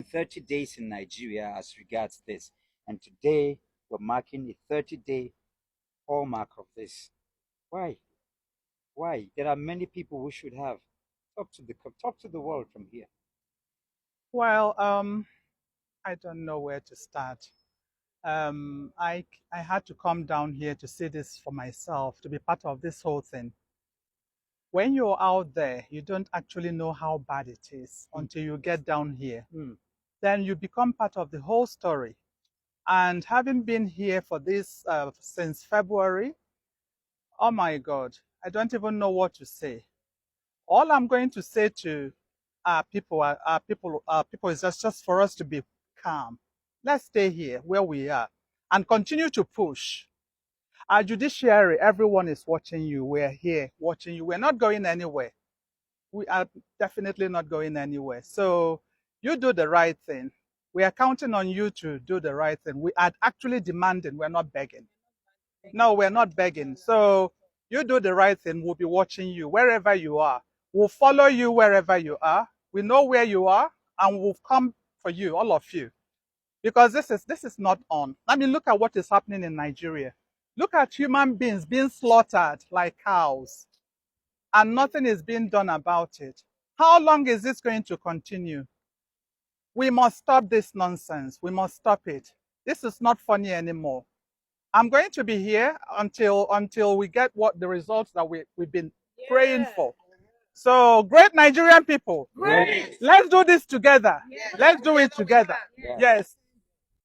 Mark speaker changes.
Speaker 1: 30 days in Nigeria as regards this. And today we're marking a 30-day hallmark of this. Why? Why? There are many people who should have talk to the world from here.
Speaker 2: Well, I don't know where to start. I had to come down here to see this for myself, to be part of this whole thing. When you're out there, you don't actually know how bad it is until you get down here. Then you become part of the whole story. And having been here for this since February, oh my God, I don't even know what to say. All I'm going to say to our people is just for us to be calm. Let's stay here where we are and continue to push. Our judiciary, everyone is watching you. We're here watching you. We're not going anywhere. We are definitely not going anywhere. So you do the right thing. We are counting on you to do the right thing. We are actually demanding. We're not begging. No, we're not begging. So you do the right thing. We'll be watching you wherever you are. We'll follow you wherever you are. We know where you are, and we'll come for you, all of you, because this is not on. I mean, look at what is happening in Nigeria. Look at human beings being slaughtered like cows, and nothing is being done about it. How long is this going to continue? We must stop this nonsense. We must stop it. This is not funny anymore. I'm going to be here until we get what the results that we've been praying for. So great Nigerian people.
Speaker 1: Great.
Speaker 2: Let's do this together. Let's do it together.
Speaker 1: Yeah.
Speaker 2: Yes.